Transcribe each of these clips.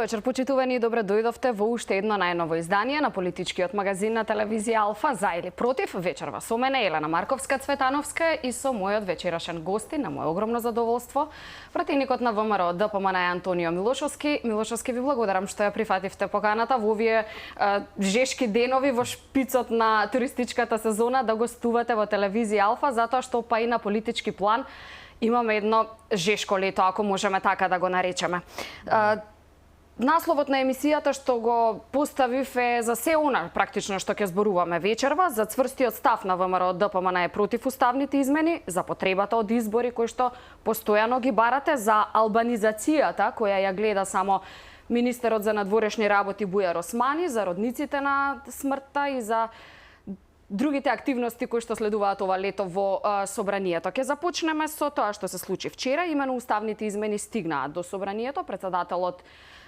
вечер, почитувани, и добре дојдовте во уште едно најново издание на политичкиот магазин на телевизија Алфа. За или против, вечерва со мене Елена Марковска-Цветановска и со мојот вечерашен гостин, на моје огромно задоволство, пратеникот на ВМРО ДПМН Антонио Милошовски. Милошовски, ви благодарам што ја прифативте поканата во овие жешки денови во шпицот на туристичката сезона да гостувате во телевизија Алфа, затоа што па и на политички план имаме едно жешко лето, ако можеме така да го наречеме. Насловот на емисијата што го поставив е за се она практично што ќе зборуваме вечерва, за цврстиот став на ВМРО ДПМН е против уставните измени, за потребата од избори кои што постојано ги барате, за албанизацијата која ја гледа само министерот за надворешни работи Бујар Османи, за родниците на смртта и за другите активности кои што следуваат ова лето во собранието. Ќе започнеме со тоа што се случи вчера, имено уставните измени стигнаат до собранието. Председателот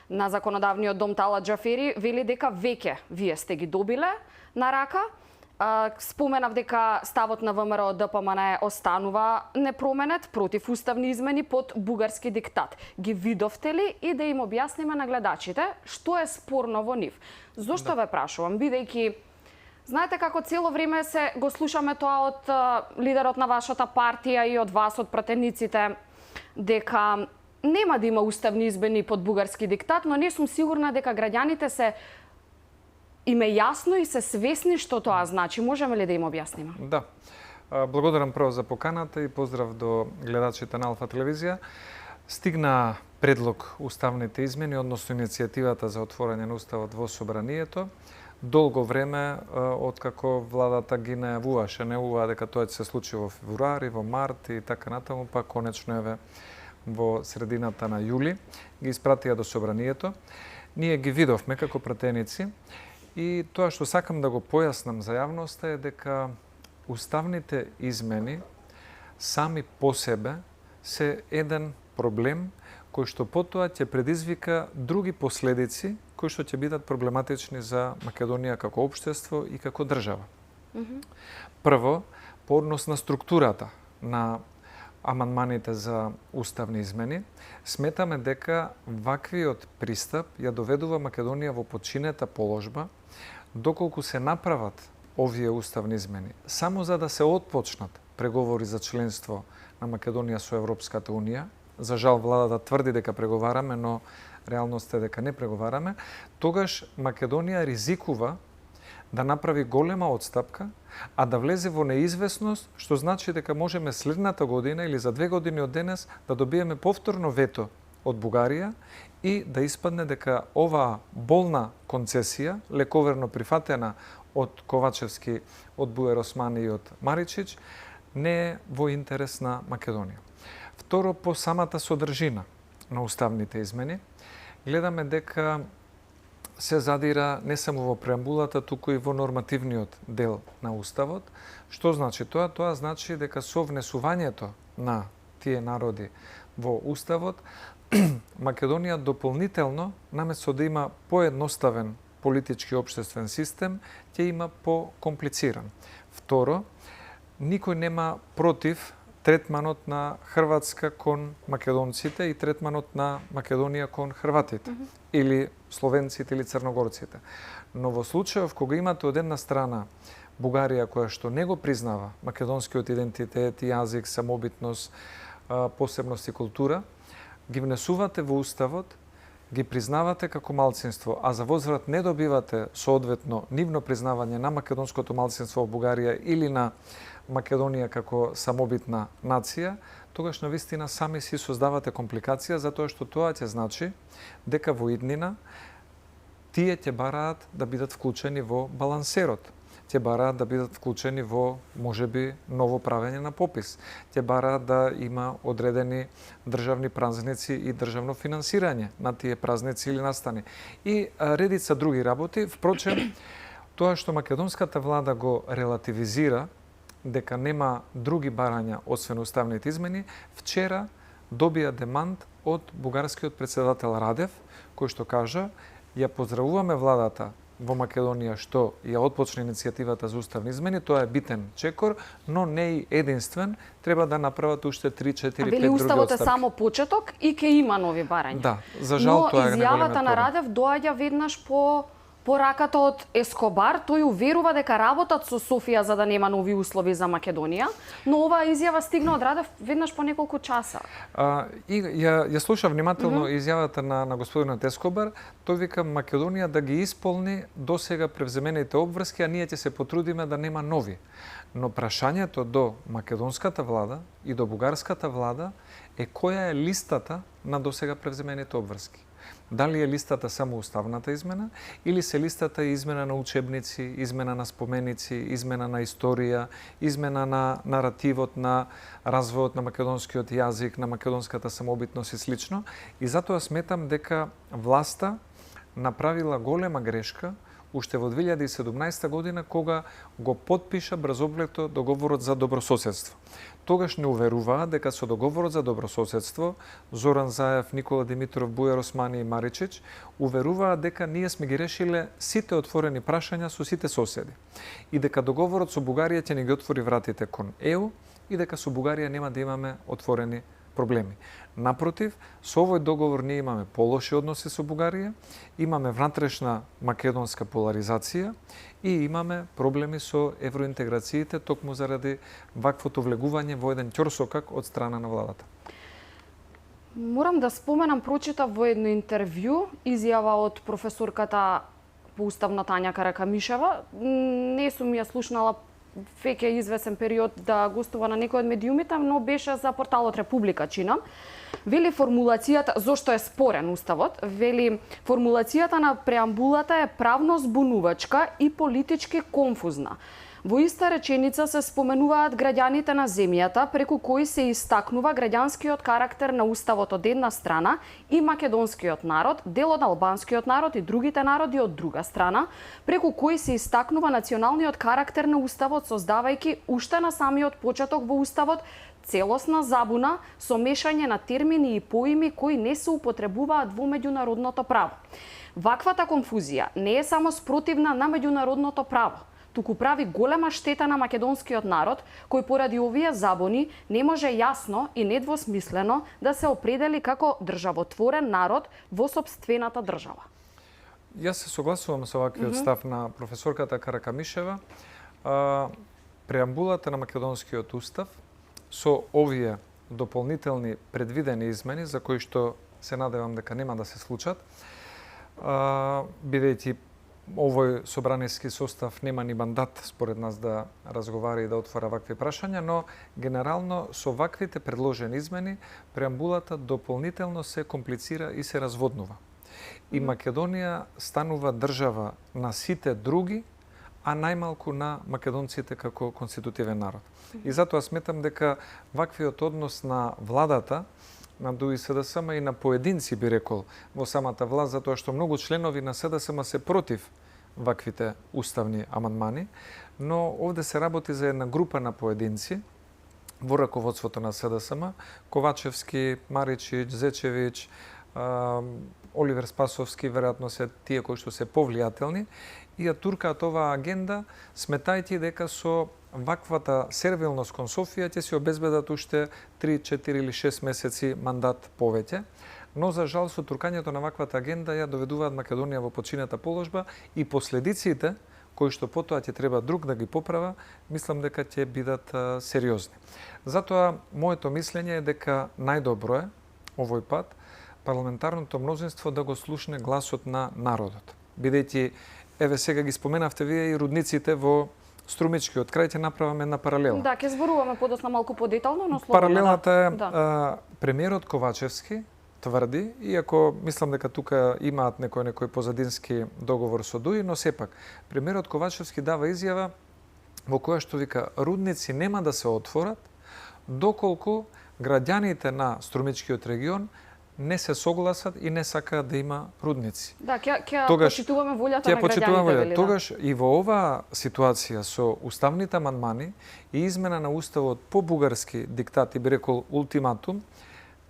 на Законодавниот дом Талат Џафери вели дека веќе вие сте ги добиле на рака. Споменав дека ставот на ВМРО ДПМН останува непроменет против уставни измени под бугарски диктат. Ги видовте ли и да им објасниме на гледачите што е спорно во нив? Зошто ве прашувам, бидејќи знаете како цело време се го слушаме тоа од лидерот на вашата партија и од вас, од пратениците, дека нема да има уставни измени под бугарски диктат, но не сум сигурна дека граѓаните се им е јасно и се свесни што тоа значи. Можеме ли да им објасниме? Да. Благодарам прво за поканата и поздрав до гледачите на Алфа телевизија. Стигна предлог уставните измени, односно иницијативата за отворање на уставот во собранието. Долго време, откако владата ги најавуваше дека тоа ќе се случи во февруари, во март и така натаму, па конечно еве во средината на јули ги испратија до собранието. Ние ги видовме како пратеници и тоа што сакам да го појаснам за јавноста е дека уставните измени сами по себе се еден проблем кој што потоа ќе предизвика други последици кои што ќе бидат проблематични за Македонија како општество и како држава. Прво, по однос на структурата на амандманите за уставни измени, сметаме дека ваквиот пристап ја доведува Македонија во подчинета положба, доколку се направат овие уставни измени само за да се отпочнат преговори за членство на Македонија со Европската Унија. За жал, владата тврди дека преговараме, но реалноста е дека не преговараме. Тогаш Македонија ризикува да направи голема отстапка, а да влезе во неизвестност, што значи дека можеме следната година или за 2 години од денес да добиеме повторно вето од Бугарија и да испадне дека оваа болна концесија, лековерно прифатена од Ковачевски, од Бујар Османи и од Маричич, не е во интерес на Македонија. Второ, по самата содржина на уставните измени, гледаме дека се задира не само во преамбулата, туку и во нормативниот дел на Уставот. Што значи тоа? Тоа значи дека со внесувањето на тие народи во Уставот, Македонија дополнително, наместо да има поедноставен политички и општествен систем, ќе има покомплициран. Второ, никој нема против третманот на Хрватска кон македонците и третманот на Македонија кон хрватите, или словенците или црногорците. Но во случајов кога имате од една страна Бугарија која што не го признава македонскиот идентитет и јазик, самобитност, посебност и култура, ги внесувате во Уставот, ги признавате како малцинство, а за возврат не добивате соодветно нивно признавање на македонското малцинство во Бугарија или на Македонија како самобитна нација, тогаш навистина сами си создавате компликација, затоа што тоа ќе значи дека во иднина тие ќе бараат да бидат вклучени во балансерот, ќе бараат да бидат вклучени во можеби ново правење на попис, ќе бараат да има одредени државни празници и државно финансирање на тие празници или настани и редица други работи. Впрочем, тоа што македонската влада го релативизира дека нема други барања освен уставните измени, вчера добија демант од бугарскиот председател Радев, кој што кажа: ја поздравуваме владата во Македонија што ја отпочна иницијативата за уставни измени, тоа е битен чекор, но не и единствен, треба да направат уште 3, 4, 5 други Вели уставот е отстапки. само почеток и ќе има нови барања. Да, за жал но тоа е изјавата неголемиот на проблем. Радев доаѓа веднаш по раката од Ескобар. Тој уверува дека работат со Софија за да нема нови услови за Македонија, но оваа изјава стигна од Радев веднаш по неколку часа. И ја слушав внимателно изјавата на господинот Ескобар. Тој вика Македонија да ги исполни досега превземените обврски, а ние ќе се потрудиме да нема нови. Но прашањето до македонската влада и до бугарската влада е која е листата на досега превземените обврски. Дали е листата само уставната измена или се листата и измена на учебници, измена на споменици, измена на историја, измена на наративот на развојот на македонскиот јазик, на македонската самобитност и слично. И затоа сметам дека власта направила голема грешка уште во 2017 година кога го подпиша брзогледно договорот за добрососедство. Тогаш не уверуваа дека со договорот за добрососедство Зоран Заев, Никола Димитров, Бујар Османи и Маричич уверуваа дека ние сме ги решиле сите отворени прашања со сите соседи и дека договорот со Бугарија ќе ни ги отвори вратите кон ЕУ и дека со Бугарија нема да имаме отворени проблеми. Напротив, со овој договор ние имаме полоши односи со Бугарија, имаме внатрешна македонска поларизација и имаме проблеми со евроинтеграциите токму заради ваквото влегување во еден ќорсокак од страна на владата. Морам да споменам, прочитав во едно интервју изјава од професорката по уставна Тања Каракамишева. Не сум ја слушнала веќе извесен период да гостува на некој од медиумите, но беше за порталот Република, чинам. Вели формулацијата, зошто е спорен уставот, вели формулацијата на преамбулата е правно збунувачка и политички конфузна. Во иста реченица се споменуваат граѓаните на земјата, преку кои се истакнува граѓанскиот карактер на уставот од една страна и македонскиот народ, дел од албанскиот народ и другите народи од друга страна, преку кои се истакнува националниот карактер на уставот, создавајќи уште на самиот почеток во уставот целосна забуна со мешање на термини и поими кои не се употребуваат во меѓународното право. Ваквата конфузија не е само спротивна на меѓународното право, туку прави голема штета на македонскиот народ, кој поради овие забуни не може јасно и недвосмислено да се определи како државотворен народ во сопствената држава. Јас се согласувам со ваквиот став на професорката Каракамишева. Преамбулата на македонскиот устав со овие дополнителни предвидени измени за кои што се надевам дека нема да се случат, бидејќи овој собраниски состав нема ни мандат според нас да разговара и да отвора вакви прашања, но генерално со ваквите предложени измени преамбулата дополнително се комплицира и се разводнува. И Македонија станува држава на сите други, а најмалку на македонците како конститутивен народ. И затоа сметам дека ваквиот однос на владата, на ДУИ СДСМ и на поединци, би рекол, во самата власт, затоа што многу членови на СДСМ се против ваквите уставни амандмани, но овде се работи за една група на поединци во раководството на СДСМ, Ковачевски, Маричич, Зечевич, Оливер Спасовски, веројатно се тие кои што се повлијателни, и ја туркаат оваа агенда, сметајќи дека со ваквата сервилност кон Софија ќе се обезбедат уште 3, 4 или 6 месеци мандат повеќе. Но за жал со туркањето на ваквата агенда ја доведуваат Македонија во починета положба и последиците кои што потоа ќе треба друг да ги поправа, мислам дека ќе бидат сериозни. Затоа моето мислење е дека најдобро е овој пат парламентарното мнозинство да го слушне гласот на народот. Бидејќи еве сега ги споменавте вие и рудниците во Струмичкиот крај, ќе направам една паралела. Да, ќе зборуваме подоцна малку подетално, но слободно. Паралелата е да. Премиерот Ковачевски тврди, иако мислам дека тука имаат некој позадински договор со ДУИ, но сепак премиерот Ковачевски дава изјава во која што вика рудници нема да се отворат доколку граѓаните на Струмичкиот регион не се согласат и не сакаат да има рудници. Да, ќе почитуваме волјата на граѓаните. Тогаш и во оваа ситуација со уставните амандмани и измена на уставот по бугарски диктат и би рекол ултиматум,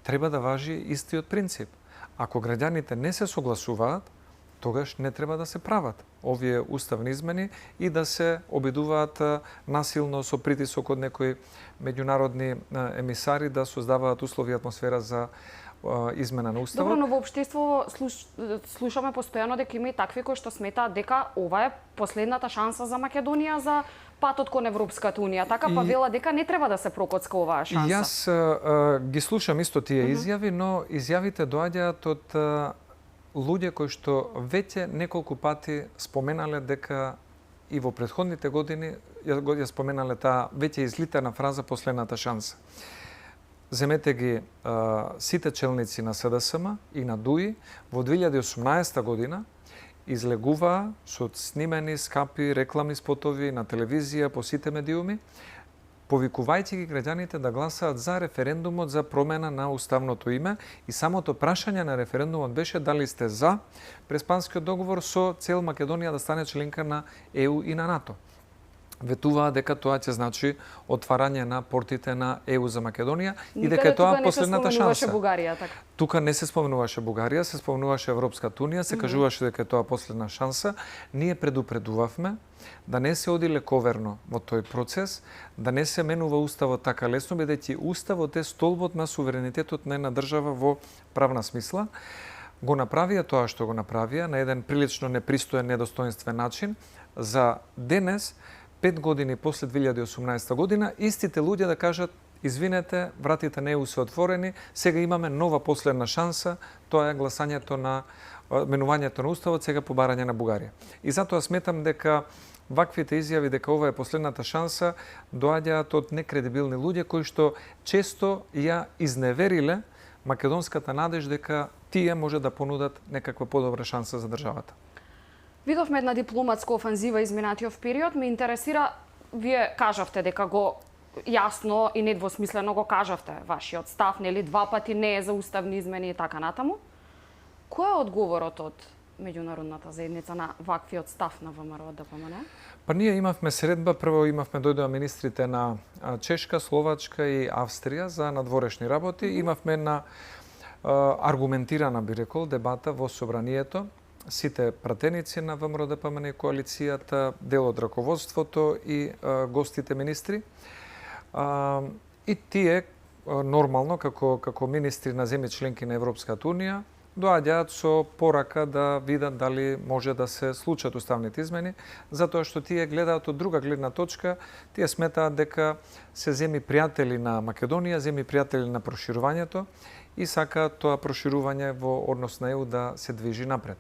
треба да важи истиот принцип. Ако граѓаните не се согласуваат, тогаш не треба да се прават овие уставни измени и да се обидуваат насилно со притисок од некои меѓународни емисари да создаваат услови и атмосфера за измена на уставот. Добро, но во општество слушаме постојано дека има и такви кои што сметаат дека ова е последната шанса за Македонија за патот кон Европската унија. Така па вела дека не треба да се прокоцка оваа шанса. Јас ги слушам исто тие изјави, но изјавите доаѓаат од луѓе кои што веќе неколку пати споменале дека и во претходните години ја споменале таа веќе излитана фраза последната шанса. Земете ги сите челници на СДСМ и на ДУИ во 2018 година излегуваа со снимени скапи рекламни спотови на телевизија по сите медиуми, повикувајќи ги граѓаните да гласаат за референдумот за промена на уставното име и самото прашање на референдумот беше дали сте за Преспанскиот договор со цел Македонија да стане членка на ЕУ и на НАТО. Ветуваа дека тоа ќе значи отварање на портите на ЕУ за Македонија и дека тоа последната шанса. Бугарија, така. Тука не се споменуваше Бугарија, се споменуваше Европската унија, се кажуваше дека тоа последна шанса. Ние предупредувавме да не се оди лековерно во тој процес, да не се менува уставот така лесно, бидејќи уставот е столбот на суверенитетот на една држава во правна смисла. Го направија тоа што го направија на еден прилично непристоен, недостоинствен начин. За денес, 5 години после 2018 година, истите луѓе да кажат извинете, вратите на ЕУ се отворени, сега имаме нова последна шанса, тоа е гласањето на менувањето на уставот, сега побарање на Бугарија. И затоа сметам дека ваквите изјави дека ова е последната шанса доаѓаат од некредибилни луѓе кои што често ја изневериле македонската надеж дека тие може да понудат некаква подобра шанса за државата. Видовме една дипломатска офанзива изминатиот период. Ме интересира, вие кажавте дека го јасно и недвосмислено го кажавте вашиот став, нели 2 пати не е за уставни измени и така натаму. Кој е одговорот од меѓународната заедница на ваквиот став на ВМРО ДПМН? Па ние имавме средба, прво имавме дојдоа министрите на Чешка, Словачка и Австрија за надворешни работи. Имавме една аргументирана, би рекол, дебата во собранието. Сите пратеници на ВМРО ДПМН и коалицијата, дел од раководството и гостите министри. И тие нормално како министри на земји членки на Европската унија доаѓаат со порака да видат дали може да се случат уставните измени, затоа што тие гледаат од друга гледна точка, тие сметаат дека се земји пријатели на Македонија, земји пријатели на проширувањето и сакаат тоа проширување во однос на ЕУ да се движи напред.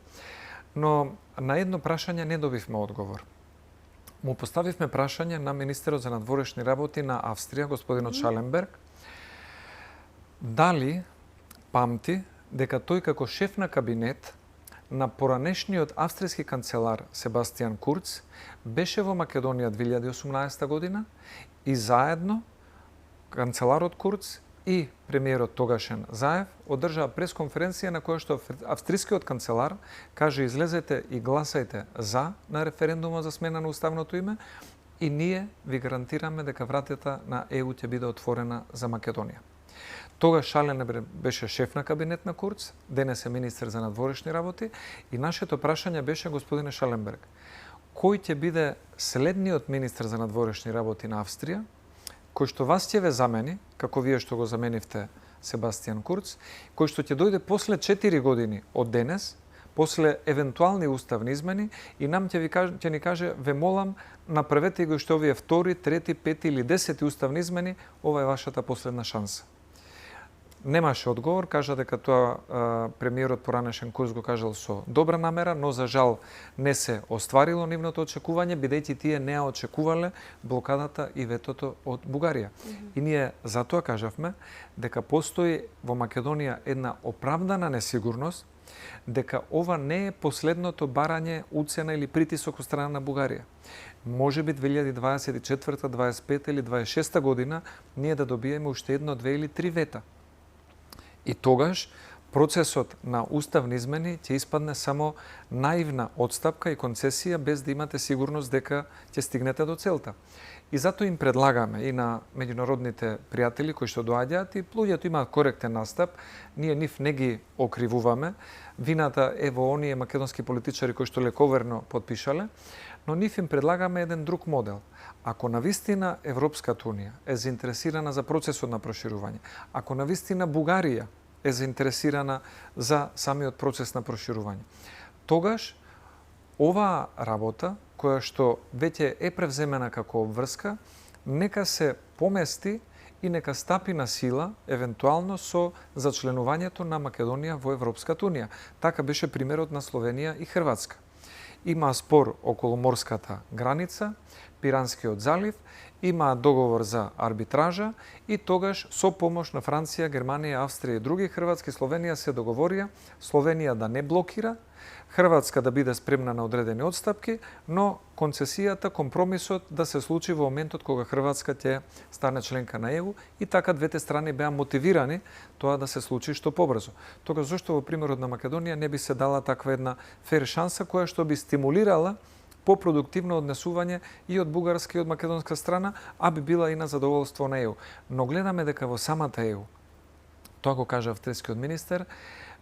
Но на едно прашање не добивме одговор. Му поставивме прашање на министерот за надворешни работи на Австрија, господинот Шаленберг, дали памти дека тој како шеф на кабинет на поранешниот австријски канцелар Себастијан Курц беше во Македонија 2018 година и заедно канцеларот Курц и премиерот тогашен Заев одржаа пресконференција на која што австрискиот канцелар каже излезете и гласајте за на референдумот за смена на уставното име и ние ви гарантираме дека вратата на ЕУ ќе биде отворена за Македонија. Тогаш Шаленберг беше шеф на кабинет на Курц, денес е министер за надворешни работи и нашето прашање беше господине Шаленберг, кој ќе биде следниот министер за надворешни работи на Австрија, кој што вас ќе ве замени, како вие што го заменивте Себастијан Курц, кој што ќе дојде после 4 години од денес, после евентуални уставни измени и нам ќе ни каже, ве молам, направете го што овие 2, 3, 5 или 10 уставни измени, ова е вашата последна шанса. Немаше одговор, кажа дека тоа премиерот поранешен Курц го кажал со добра намера, но за жал не се остварило нивното очекување, бидејќи тие не ја очекувале блокадата и ветото од Бугарија. И ние затоа кажавме дека постои во Македонија една оправдана несигурност, дека ова не е последното барање, уцена или притисок од страна на Бугарија. Може би 2024, 25 или 26 година ние да добиеме уште 1, 2 или 3 вета. И тогаш процесот на уставни измени ќе испадне само наивна одстапка и концесија без да имате сигурност дека ќе стигнете до целта. И затоа им предлагаме и на меѓународните пријатели кои што доаѓаат и луѓето имаат коректен настап, ние нив не ги окривуваме. Вината е во оние македонски политичари кои што лековерно подпишале, но нив им предлагаме еден друг модел. Ако навистина Европската Унија е заинтересирана за процесот на проширување, ако навистина Бугарија е заинтересирана за самиот процес на проширување, тогаш оваа работа, која што веќе е превземена како обврска, нека се помести и нека стапи на сила, евентуално со зачленувањето на Македонија во Европската Унија. Така беше примерот на Словенија и Хрватска. Има спор околу морската граница, Пиранскиот залив, има договор за арбитража и тогаш со помош на Франција, Германија, Австрија и други, Хрватска и Словенија се договорија Словенија да не блокира, Хрватска да биде спремна на одредени отстапки, но концесијата, компромисот да се случи во моментот кога Хрватска ќе стане членка на ЕУ и така двете страни беа мотивирани тоа да се случи што побрзо. Тогаш зошто во примерот на Македонија не би се дала таква една фер шанса која што би стимулирала попродуктивно однесување и од бугарска и од македонска страна, а би била и на задоволство на ЕУ. Но гледаме дека во самата ЕУ, тоа го кажа австрискиот министер,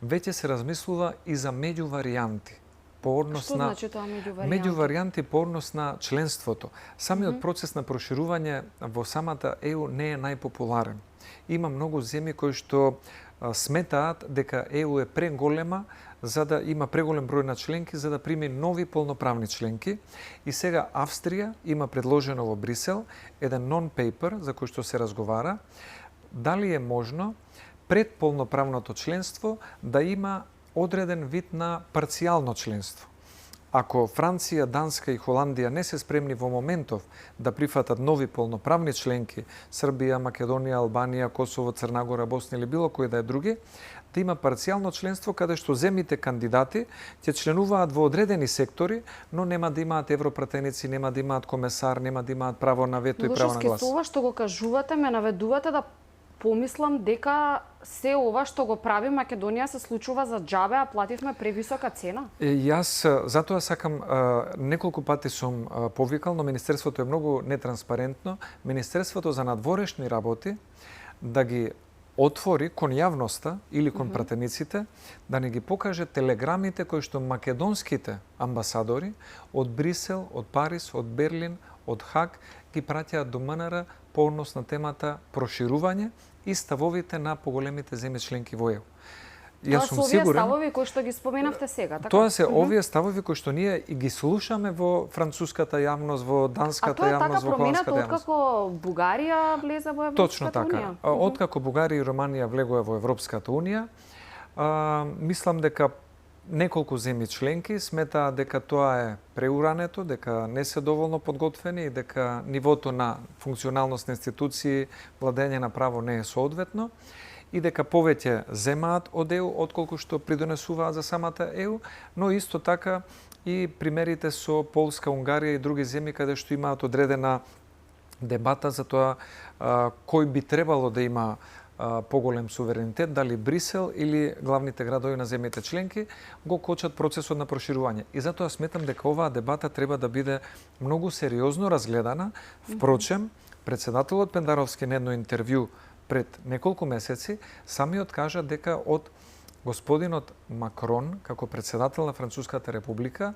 веќе се размислува и за меѓуваријанти по однос Што на значи тоа меѓуваријанти? меѓуваријанти по однос на членството. Самиот процес на проширување во самата ЕУ не е најпопуларен. Има многу земји кои што сметаат дека ЕУ е преголема за да има преголем број на членки за да прими нови полноправни членки и сега Австрија има предложено во Брисел еден non-paper за кој што се разговара дали е можно пред полноправното членство да има одреден вид на парцијално членство. Ако Франција, Данска и Холандија не се спремни во моментов да прифатат нови полноправни членки, Србија, Македонија, Албанија, Косово, Црна Гора, Босна или било кој да е други, да има парцијално членство каде што земјите кандидати ќе членуваат во одредени сектори, но нема да имаат европратеници, нема да имаат комесар, нема да имаат право на вето и право на глас. Со ова што го кажувате ме наведувате да помислам дека се ова што го прави Македонија се случува за џабе, а плативме превисока цена. Јас затоа сакам, неколку пати сум повикал, но Министерството е многу нетранспарентно. Министерството за надворешни работи да ги отвори кон јавноста или кон пратениците, да не ги покаже телеграмите кои што македонските амбасадори од Брисел, од Париз, од Берлин, од Хаг ги праќаат до МНР по однос на темата проширување и ставовите на поголемите земји членки во ЕУ. Тоа се овие ставови кои што ги споменавте сега, така? Тоа се овие ставови кои што ние и ги слушаме во француската јавност, во данската јавност, во холандската јавност. А тоа е така променето откако Бугарија влезе во Европската Точно така. Унија? Откако Бугарија и Романија влегоа во Европската Унија, мислам дека неколку земји членки сметаат дека тоа е преурането, дека не се доволно подготвени и дека нивото на функционалност на институции, владење на право не е соодветно и дека повеќе земаат од ЕУ отколку што придонесуваат за самата ЕУ, но исто така и примерите со Полска, Унгарија и други земји каде што имаат одредена дебата за тоа кој би требало да има поголем суверенитет, дали Брисел или главните градови на земјите членки, го кочат процесот на проширување. И затоа сметам дека оваа дебата треба да биде многу сериозно разгледана. Впрочем, председателот Пендаровски на едно интервју пред неколку месеци самиот кажа дека од господинот Макрон, како председател на Француската република,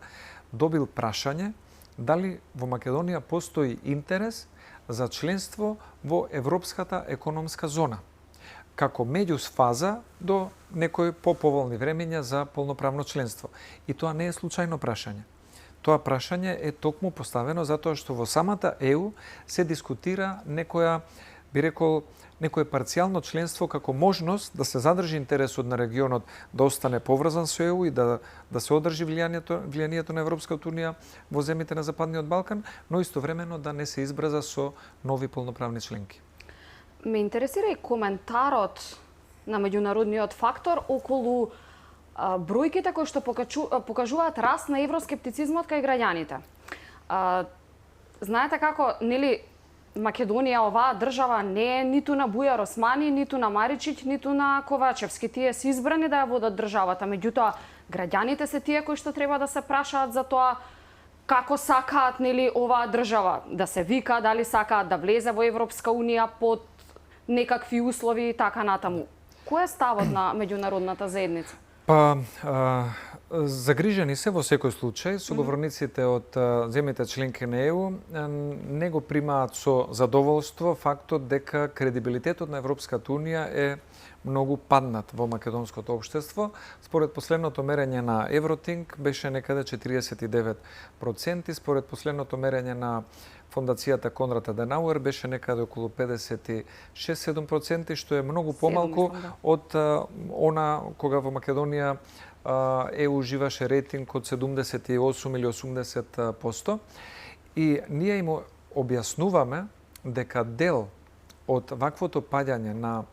добил прашање дали во Македонија постои интерес за членство во Европската економска зона, како меѓусфаза до некои поповолни времења за полноправно членство. И тоа не е случајно прашање. Тоа прашање е токму поставено затоа што во самата ЕУ се дискутира некое парцијално членство како можност да се задржи интересот на регионот да остане поврзан со ЕУ и да се одржи влијанието на Европската Унија во земјите на Западниот Балкан, но истовремено да не се избрза со нови полноправни членки. Ме интересира и коментарот на меѓународниот фактор околу бројките кои што покажуваат раст на евроскептицизмот кај граѓаните. Знаете како, нели, Македонија, оваа држава не е ниту на Бујар Османи, ниту на Маричиќ, ниту на Ковачевски. Тие се избрани да ја водат државата, меѓутоа граѓаните се тие кои што треба да се прашаат за тоа како сакаат нели оваа држава да се вика, дали сакаат да влезе во Европска унија под некакви услови и така натаму. Кој е ставот на меѓународната заедница? Па, загрижени се во секој случај, соговорниците од земјите членки на ЕУ не го примаат со задоволство фактот дека кредибилитетот на Европската унија е многу паднат во македонското општество. Според последното мерење на Евротинг беше некаде 49%, според последното мерење на Фондацијата Конрад Аденауер беше некаде околу 56-7%, што е многу помалку од она кога во Македонија ЕУ уживаше рейтинг од 78 или 80%. И ние им објаснуваме дека дел од ваквото паѓање на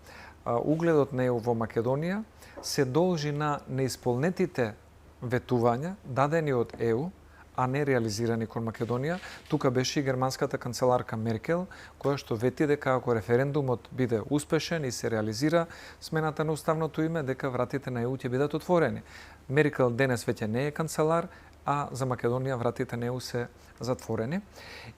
угледот на ЕУ во Македонија се должи на неисполнетите ветувања дадени од ЕУ, а не реализирани кон Македонија. Тука беше и германската канцеларка Меркел, која што вети дека ако референдумот биде успешен и се реализира смената на уставното име, дека вратите на ЕУ ќе бидат отворени. Меркел денес веќе не е канцелар, а за Македонија вратите на ЕУ се затворени.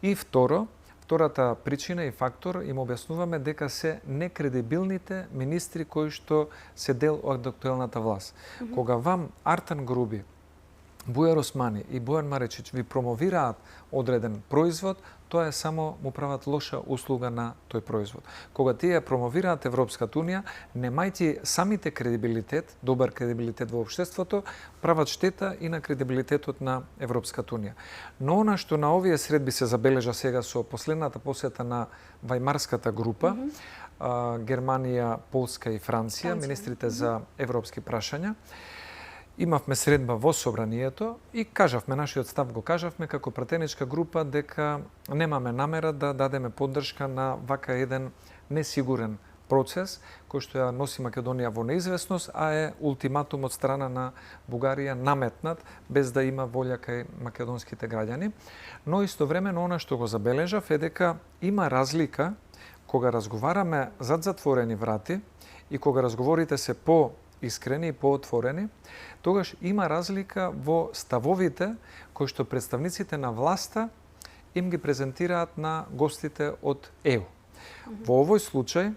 И втората причина и фактор им објаснуваме дека се некредибилните министри кои што се дел од актуелната власт. Кога вам Артан Груби, Бујар Османи и Бојан Маречич ви промовираат одреден производ, тоа е само му прават лоша услуга на тој производ. Кога тие промовираат Европската унија, немајќи самите кредибилитет, добар кредибилитет во општеството, прават штета и на кредибилитетот на Европската унија. Но она што на овие средби се забележа сега со последната посета на Вајмарската група, Германија, Полска и Франција, министрите за европски прашања, имавме средба во собранието и кажавме, нашиот став го кажавме како пратеничка група дека немаме намера да дадеме поддршка на вака еден несигурен процес кој што ја носи Македонија во неизвестност, а е ултиматум од страна на Бугарија наметнат без да има волја кај македонските граѓани. Но истовремено она што го забележав е дека има разлика кога разговараме зад затворени врати и кога разговорите се искрени и поотворени, тогаш има разлика во ставовите кои што представниците на власта им ги презентираат на гостите од ЕУ. Во овој случај,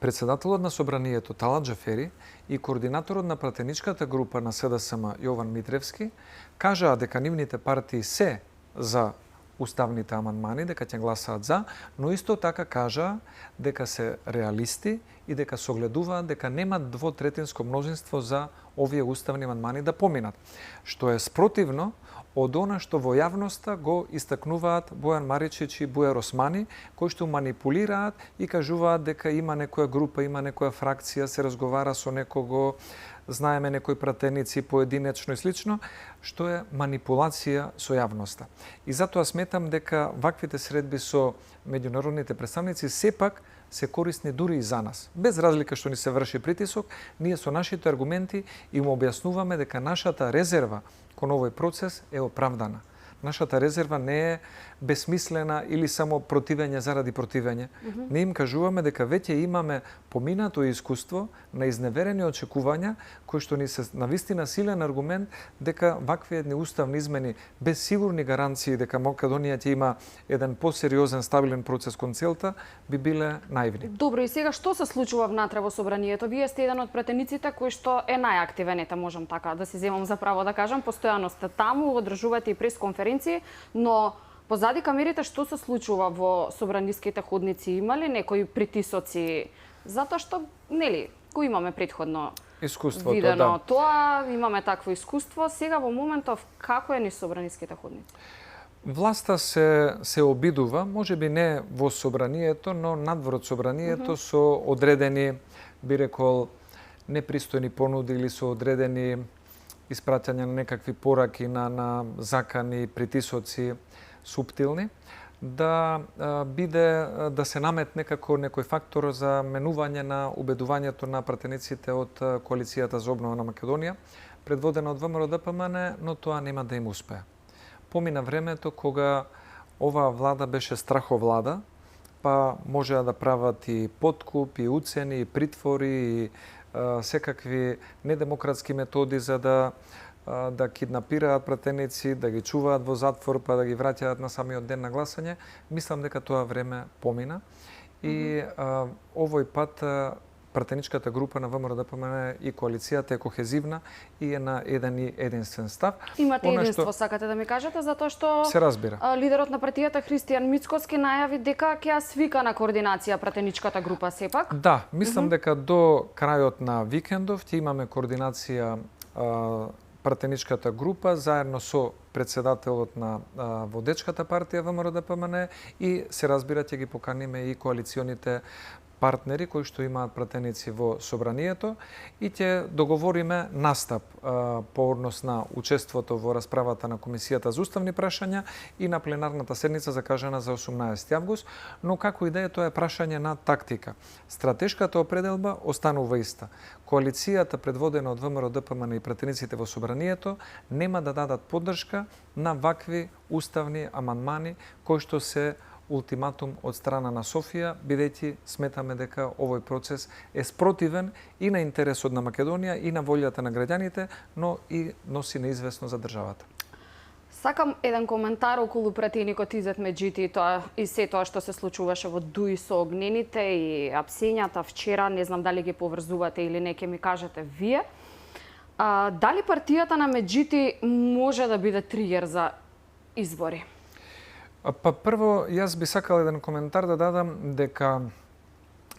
председателот на собранието Талат Джафери и координаторот на пратеничката група на СДСМ Јован Митревски кажаа дека нивните партии се за уставните амандмани, дека ќе гласаат за, но исто така кажаа дека се реалисти и дека согледуваат дека немат двотретинско мнозинство за овие уставни амандмани да поминат, што е спротивно од она што во јавноста го истакнуваат Бојан Маричич и Бујар Османи, кои што манипулираат и кажуваат дека има некоја група, има некоја фракција, се разговара со некого, знаеме некои пратеници поединечно и слично, што е манипулација со јавноста. И затоа сметам дека ваквите средби со меѓународните представници сепак се корисни дури и за нас. Без разлика што ни се врши притисок, ние со нашите аргументи им објаснуваме дека нашата резерва кон овој процес е оправдана. Нашата резерва не е бесмислена или само противење заради противење. Не им кажуваме дека веќе имаме поминато искуство на изневерени очекувања кои што ни се навистина силен аргумент дека вакви едни уставни измени без сигурни гаранции дека Македонија ќе има еден посериозен стабилен процес кон целта би биле наивни. Добро, и сега што се случува внатре во собранието? Вие сте еден од пратениците кој што е најактивен, ете можам така да си земам за право да кажам, постојано сте таму, одржувате и пресконференции, но позади камерите што се случува во собраниските ходници? Има ли некои притисоци? Затоа што, нели, го имаме претходно Искуството, видено да. тоа, имаме такво искуство. Сега во моментов како е ни собраниските ходници? Власта се обидува, можеби не во собранието, но надвор од собранието со одредени, би рекол, непристојни понуди или со одредени испраќања на некакви пораки на закани, притисоци суптилни, да биде да се наметне како некој фактор за менување на убедувањето на пратениците од коалицијата за обнова на Македонија, предводена од ВМРО ДПМН, но тоа нема да им успее. Помина времето кога оваа влада беше страховлада, па можеа да прават и подкуп, и уцени, и притвори, и секакви недемократски методи за да да киднапираат пратеници, да ги чуваат во затвор, па да ги враќаат на самиот ден на гласање. Мислам дека тоа време помина и овој пат пратеничката група на ВМРО-ДПМН и коалицијата е кохезивна и е на еден и единствен став. Имате единство, сакате да ми кажете, затоа што се разбира. Лидерот на партијата Христијан Мицкоски најави дека ќе ја свика на координација пратеничката група сепак. Да, мислам дека до крајот на викендов ќе имаме координација пратеничката група заедно со председателот на водечката партија ВМРО-ДПМН и се разбира ќе ги поканиме и коалиционите партнери кои што имаат пратеници во собранието и ќе договориме настап по однос на учеството во расправата на Комисијата за уставни прашања и на пленарната седница закажана за 18 август, но како и да е, тоа е прашање на тактика. Стратешката определба останува иста. Коалицијата предводена од ВМРО-ДПМН и пратениците во собранието нема да дадат поддршка на вакви уставни амандмани кои што се ултиматум од страна на Софија, бидејќи сметаме дека овој процес е спротивен и на интересот на Македонија и на волјата на граѓаните, но и носи неизвестно за државата. Сакам еден коментар околу пратеникот Изет Меджити и се тоа што се случуваше во Дуи со огнените и апсењата вчера, не знам дали ги поврзувате или не, ќе ми кажете вие. Дали партијата на Меджити може да биде тригер за избори? Па прво, јас би сакал еден коментар да дадам дека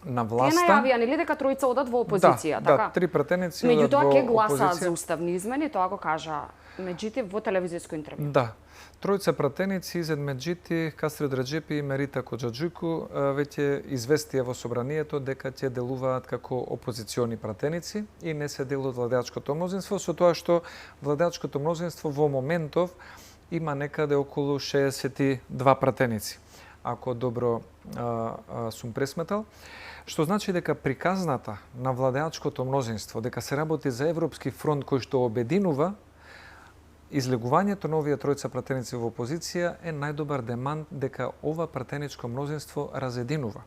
на власта... Те најавија, нели дека тројца одат во опозиција, така? Да, 3 пратеници одат во опозиција. Меѓутоа ќе гласаат опозиција за уставни измени, тоа го кажа Меджити во телевизиско интервју. Да. Тројца пратеници, Изет Меджити, Кастриот Реджепи и Мерита Коджаджуку, веќе известија во собранието дека ќе делуваат како опозициони пратеници и не се дел од владеачкото мнозинство, со тоа што владеачкото мнозинство во моментов има некаде околу 62 пратеници, ако добро сум пресметал. Што значи дека приказната на владеачкото мнозинство, дека се работи за Европски фронт кој што обединува, излегувањето на овие тројца пратеници во опозиција е најдобар демант дека ова пратеничко мнозинство разединува.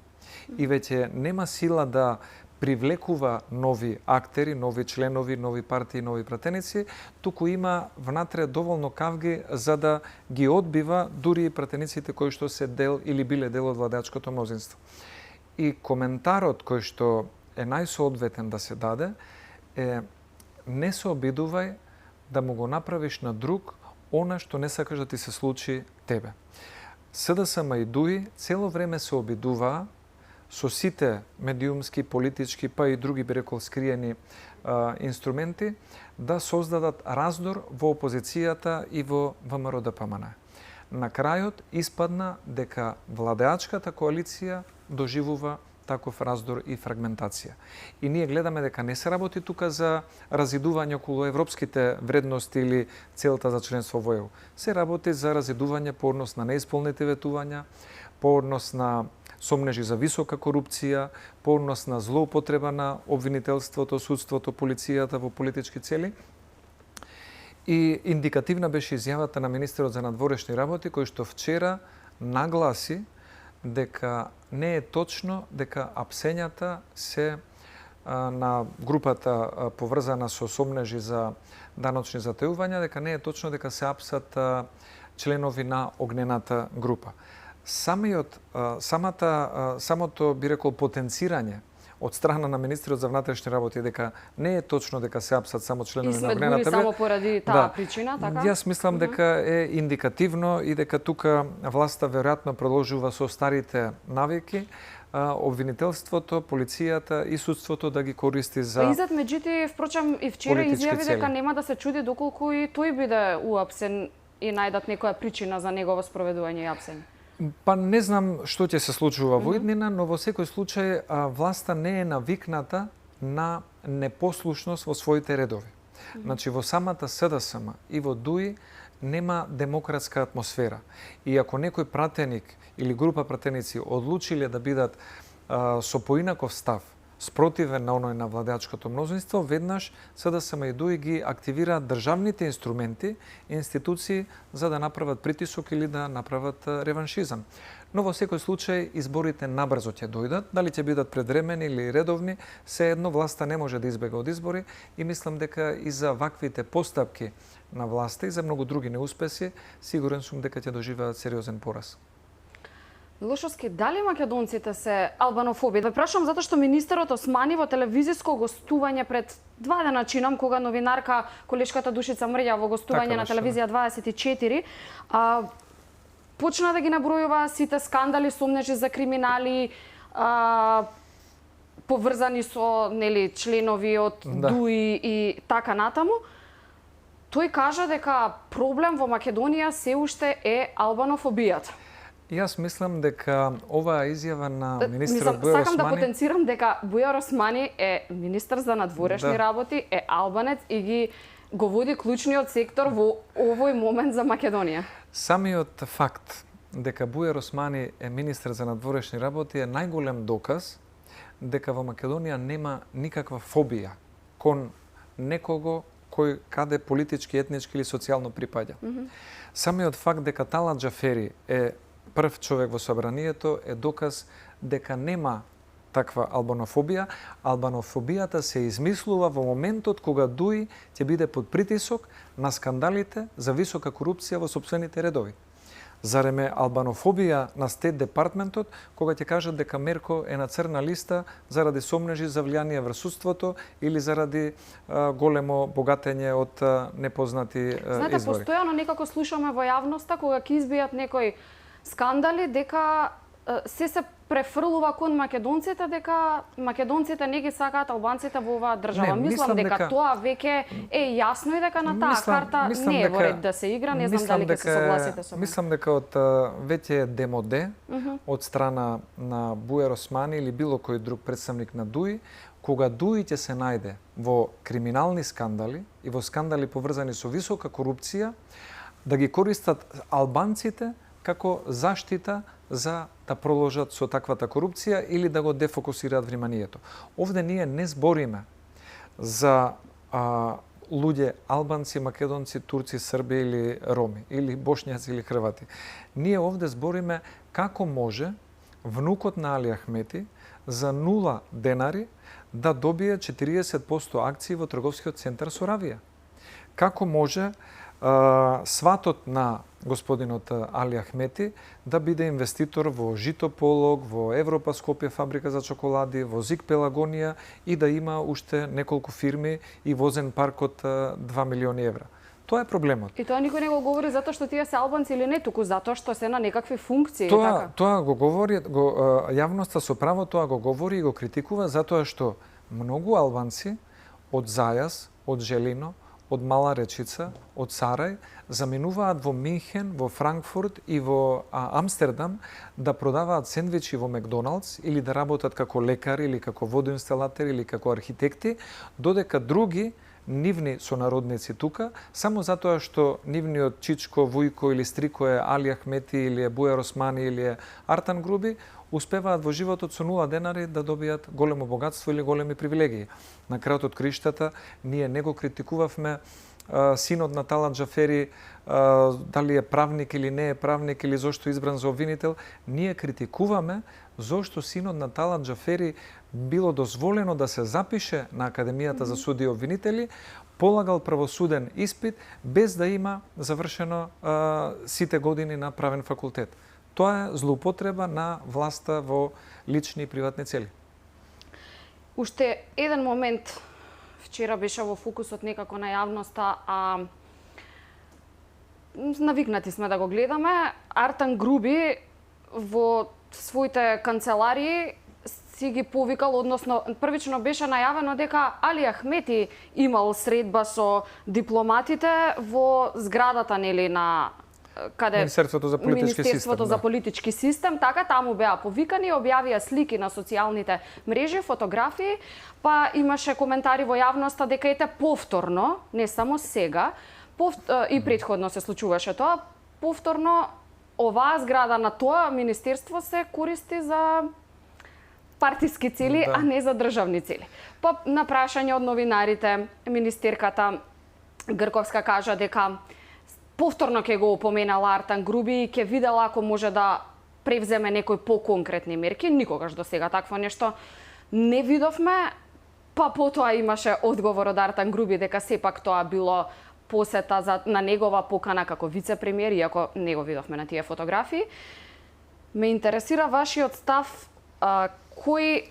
И веќе нема сила да привлекува нови актери, нови членови, нови партии, нови пратеници, туку има внатре доволно кавги за да ги одбива дури и пратениците кои што се дел или биле дел од владеачкото мнозинство. И коментарот кој што е најсоодветен да се даде е: не се обидувај да му го направиш на друг она што не сакаш да ти се случи тебе. СДСМ и ДУИ цело време се обидуваа со сите медиумски, политички, па и други, би рекол, скриени инструменти, да создадат раздор во опозицијата и во ВМРО-ДПМН. На крајот испадна дека владеачката коалиција доживува таков раздор и фрагментација. И ние гледаме дека не се работи тука за разидување околу европските вредности или целта за членство во ЕУ. Се работи за разидување по однос на неисполнети ветувања, по однос на сомнежи за висока корупција, по однос на злоупотреба на обвинителството, судството, полицијата во политички цели. И индикативна беше изјавата на министерот за надворешни работи, кој што вчера нагласи дека не е точно дека апсењата се на групата поврзана со сомнежи за даночни затајувања, дека не е точно дека се апсат членови на огнената група. Самото, би рекол, потенцирање од страна на министерот за внатрешни работи дека не е точно дека се апсат само членови на огнената група. Само поради таа причина, така? Јас мислам дека е индикативно и дека тука власта веројатно продолжува со старите навики, обвинителството, полицијата и судството да ги користи за Изет Меджити, впрочем, и вчера изјави дека нема да се чуди доколку и тој биде уапсен и најдат некоја причина за негово спроведување и апсење. Па не знам што ќе се случува во иднина, но во секој случај власта не е навикната на непослушност во своите редови. Значи во самата СДСМ и во ДУИ нема демократска атмосфера. И ако некој пратеник или група пратеници одлучиле да бидат со поинаков став, спротивен на оној на владеачкото мнозинство, веднаш СДСМ и ДУИ ги активираат државните инструменти, институции за да направат притисок или да направат реваншизам. Но во секој случај изборите набрзо ќе дојдат, дали ќе бидат предвремени или редовни, се едно власта не може да избега од избори и мислам дека и за ваквите постапки на власта и за многу други неуспеси, сигурен сум дека ќе доживеат сериозен пораз. Милошовски, дали македонците се албанофоби? Да прашам затоа што министерот Османи во телевизиско гостување пред 2 дена чинам, кога новинарка колешката Душица Мрѓа во гостување на телевизија 24, почна да ги набројува сите скандали, сомнежи за криминали, поврзани со членови од ДУИ и така натаму. Тој кажа дека проблем во Македонија се уште е албанофобијата. Јас мислам дека оваа изјава на министерот Бујар Османи... Сакам да потенцирам дека Бујар Османи е министер за надворешни работи, е албанец и го води клучниот сектор во овој момент за Македонија. Самиот факт дека Бујар Османи е министер за надворешни работи е најголем доказ дека во Македонија нема никаква фобија кон некого кој каде политички, етнички или социјално припаѓа. Самиот факт дека Талат Џафери е прв човек во собранието е доказ дека нема таква албанофобија. Албанофобијата се измислува во моментот кога ДУИ ќе биде под притисок на скандалите за висока корупција во сопствените редови. Зарем е албанофобија на Стейт департментот кога ќе кажат дека Мерко е на црна листа заради сомнежи за влијание врз судството или заради големо богатење од непознати извори. Знаете, постојано некако слушаме во јавноста кога ќе избијат некои скандали дека се префрлува кон македонците, дека македонците не ги сакаат албанците во оваа држава. Мислам дека тоа веќе е јасно и дека на таа карта не е во ред да се игра, не знам дали ќе се согласите со мене. Мислам дека од веќе демоде од страна на Бујар Османи или било кој друг представник на ДУИ, кога ДУИ ќе се најде во криминални скандали и во скандали поврзани со висока корупција, да ги користат албанците како заштита за да проложат со таквата корупција или да го дефокусираат вниманието. Овде ние не збориме за луѓе албанци, македонци, турци, срби или роми, или бошњаци или хрвати. Ние овде збориме како може внукот на Али Ахмети за 0 денари да добие 40% акции во трговскиот центар Соравија. Како може сватот на господинот Али Ахмети да биде инвеститор во Житополог, во Европа Скопје фабрика за чоколади, во Зик Пелагонија и да има уште неколку фирми и возен парк од 2 милиони евра. Тоа е проблемот. И тоа никој не го говори затоа што тие се албанци или не, туку затоа што се на некакви функции. Тоа го говори, јавноста со право тоа го говори и го критикува затоа што многу албанци од Зајас, од Желино, од Мала Речица, од Сарај, заминуваат во Минхен, во Франкфурт и во Амстердам да продаваат сендвичи во Макдоналдс или да работат како лекари или како водоинсталатори или како архитекти, додека други нивни сонародници тука, само затоа што нивниот чичко, вујко или стрико е Али Ахмети или е Бујар Османи или е Артан Груби, успеваат во животот со 0 денари да добијат големо богатство или големи привилегии. На крајот од криштата ние не го критикувавме синот на Талат Џафери, дали е правник или не е правник или зошто избран за обвинител. Ние критикуваме зошто синот на Талат Џафери било дозволено да се запише на Академијата за суди и обвинители, полагал правосуден испит без да има завршено сите години на правен факултет. Тоа е злоупотреба на власта во лични и приватни цели. Уште еден момент вчера беше во фокусот некако на јавноста, навикнати сме да го гледаме. Артан Груби во своите канцеларии си ги повикал, односно првично беше најавено дека Али Ахмети имал средба со дипломатите во зградата на каде Министерството за политички систем, така таму беа повикани, објавија слики на социјалните мрежи, фотографии, па имаше коментари во јавноста дека ете повторно, не само сега, и претходно се случуваше тоа, повторно оваа зграда на тоа министерство се користи за партиски цели, а не за државни цели. Па на прашање од новинарите, министерката Грковска кажа дека повторно ќе го упоменала Артан Груби и ќе видела ако може да превземе некои поконкретни мерки. Никогаш до сега такво нешто не видовме. Па потоа имаше одговор од Артан Груби дека сепак тоа било посета на негова покана како вице-премиер, иако не го видовме на тие фотографии. Ме интересира вашиот став, кој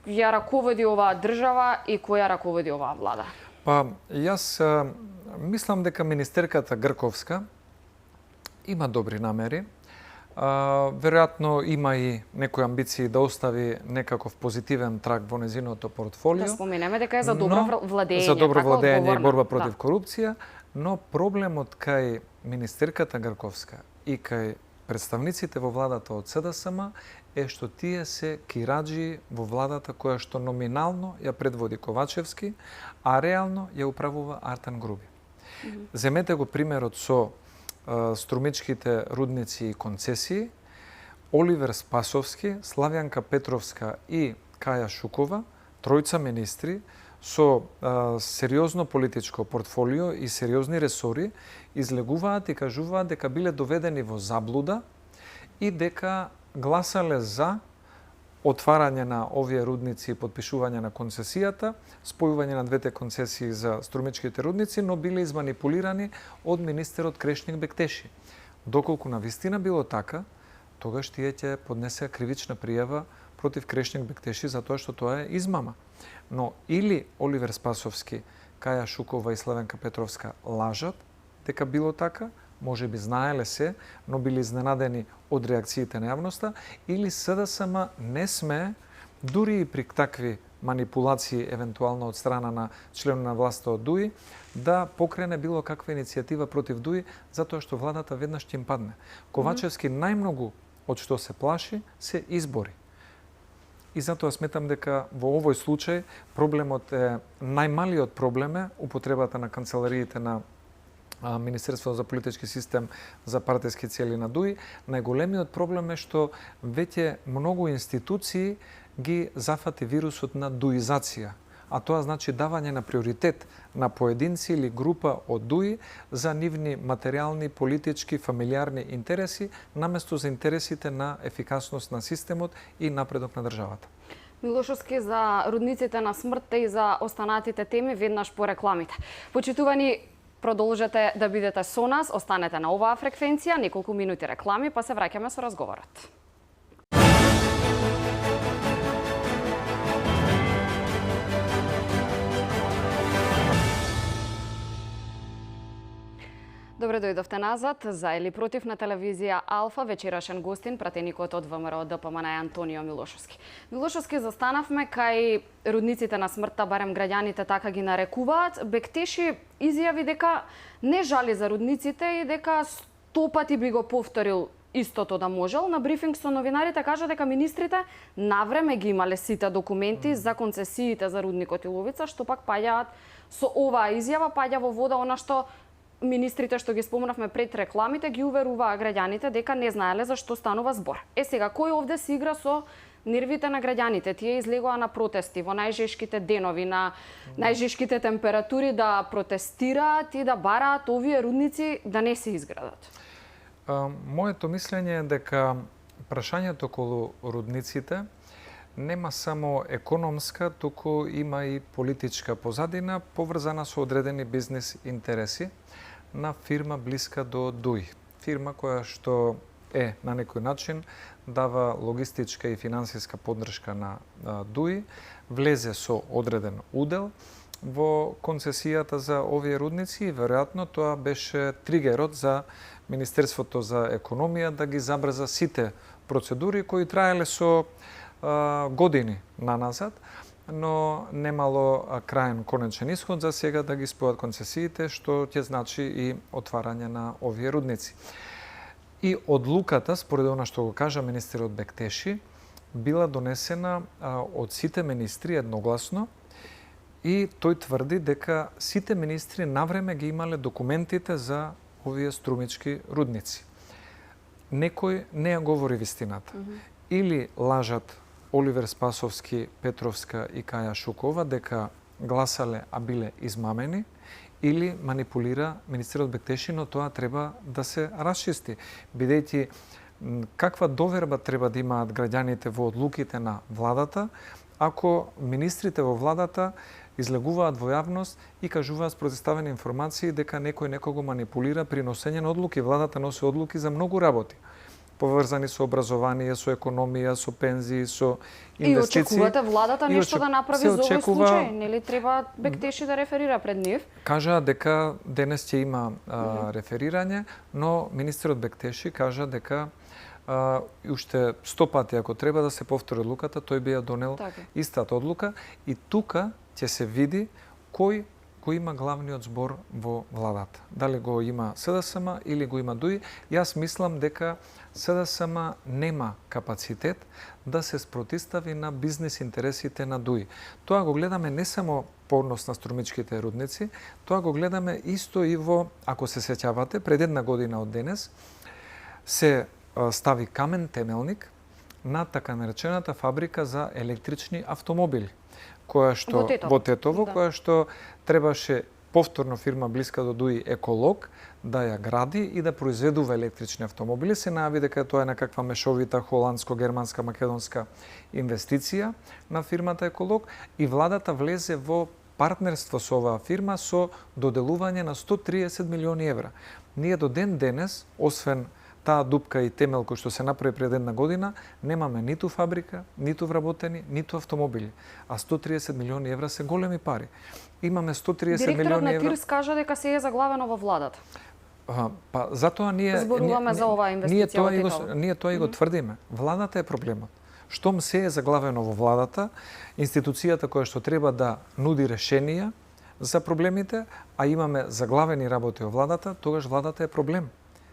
ја раководи оваа држава и кој ја раководи оваа влада? Па, јас мислам дека министерката Грковска има добри намери. Веројатно има и некои амбиции да остави некаков позитивен трак во незиното портфолио. Да споменеме дека е за добро владење. За добро владење и борба против да. корупција, но проблемот кај министерката Грковска и кај представниците во владата од СДСМ е што тие се кираџи во владата која што номинално ја предводи Ковачевски, а реално ја управува Артан Груби. Земете го примерот со струмичките рудници и концесии. Оливер Спасовски, Славјанка Петровска и Каја Шукова, тројца министри со сериозно политичко портфолио и сериозни ресори, излегуваат и кажуваат дека биле доведени во заблуда и дека гласале за отварање на овие рудници и подпишување на концесијата, спојување на двете концесии за струмичките рудници, но биле изманипулирани од министерот Крешник Бектеши. Доколку на вистина било така, тогаш тие ќе поднесеа кривична пријава против Крешник Бектеши за тоа што тоа е измама. Но или Оливер Спасовски, Каја Шукова и Славенка Петровска лажат дека било така, може би знаеле се, но били изненадени од реакциите на јавноста, или СДСМ не смее, дури и при такви манипулации, евентуално од страна на член на власта од ДУИ, да покрене било каква иницијатива против ДУИ, затоа што владата веднаш ќе им падне. Ковачевски најмногу од што се плаши се избори. И затоа сметам дека во овој случај проблемот е најмалиот проблем е употребата на канцелариите на Министерството за политички систем за партиски цели на ДУИ. Најголемиот проблем е што веќе многу институции ги зафати вирусот на дуизација, а тоа значи давање на приоритет на поединци или група од ДУИ за нивни материјални, политички, фамилиарни интереси, наместо за интересите на ефикасност на системот и напредок на државата. Милошовски, за рудниците на смртта и за останатите теми веднаш по рекламите. Почитувани, продолжете да бидете со нас, останете на оваа фреквенција, неколку минути реклами, па се враќаме со разговорот. Добре дојдовте назад. За или против на телевизија Алфа, вечерашен гостин, пратеникот од ВМРО ДПМН е Антонио Милошовски. Милошовски, застанавме кај рудниците на смртта, барем граѓаните така ги нарекуваат. Бектеши изјави дека не жали за рудниците и дека 100 пати би го повторил истото да можел. На брифинг со новинарите кажа дека министрите навреме ги имале сите документи за концесиите за рудникот Иловица, што пак паѓаат со оваа изјава, паѓа во вода она што министрите што ги спомнавме пред рекламите ги уверуваа граѓаните дека не знаеле за што станува збор. Сега, кој овде се игра со нервите на граѓаните? Тие излегоа на протести во најжешките денови, на најжешките температури да протестираат и да бараат овие рудници да не се изградат. Моето мислење е дека прашањето околу рудниците нема само економска, туку има и политичка позадина, поврзана со одредени бизнес интереси на фирма блиска до ДУИ. Фирма која што е на некој начин дава логистичка и финансиска поддршка на ДУИ, влезе со одреден удел во концесијата за овие рудници и веројатно тоа беше тригерот за Министерството за економија да ги забрза сите процедури кои траеле со години наназад, но немало краен конечен исход за сега да ги спојат концесиите, што ќе значи и отварање на овие рудници. И одлуката, според она што го кажа министерот Бектеши, била донесена од сите министри едногласно и тој тврди дека сите министри навреме ги имале документите за овие струмички рудници. Некој не ја говори вистината. Или лажат Оливер Спасовски, Петровска и Каја Шукова дека гласале, а биле измамени, или манипулира министерот Бектеши, но тоа треба да се расчисти, бидејќи каква доверба треба да имаат граѓаните во одлуките на владата, ако министрите во владата излегуваат во јавност и кажуваат спротивставени информации дека некој некого манипулира при носење на одлуки. Владата носи одлуки за многу работи, поврзани со образование, со економија, со пензии, со инвестиции. И очекувате владата нешто да направи за овој случај? Нели треба Бектеши да реферира пред нив? Кажа дека денес ќе има реферирање, но министерот Бектеши кажа дека уште 100 пати ако треба да се повтори одлуката, тој би ја донел истата одлука и тука ќе се види кој го има главниот збор во владата. Дали го има СДСМ или го има ДУИ. Јас мислам дека СДСМ нема капацитет да се спротивстави на бизнес интересите на ДУИ. Тоа го гледаме не само по однос на струмичките рудници, тоа го гледаме исто и во, ако се сеќавате, пред една година од денес се стави камен темелник на така наречената фабрика за електрични автомобили, која што во Тетово, која што требаше повторно фирма блиска до ДУИ Еколог да ја гради и да произведува електрични автомобили. Се најави дека тоа е некаква мешовита холандско-германска македонска инвестиција на фирмата Еколог и владата влезе во партнерство со оваа фирма со доделување на 130 милиони евра. Ние до ден денес, освен таа дупка и темел кој што се направи пред една година, немаме ниту фабрика, ниту вработени, ниту автомобили. А 130 милиони евра се големи пари. Имаме 130 милиони евра. Директорот на ТИРС кажа дека се е заглавено во владата. Па затоа ние зборуваме за оваа инвестиција во Тетово. Ние тоа и го тврдиме. Владата е проблемот. Штом се е заглавено во владата, институцијата која што треба да нуди решенија за проблемите, а имаме заглавени работи во владата, тогаш владата е проблем.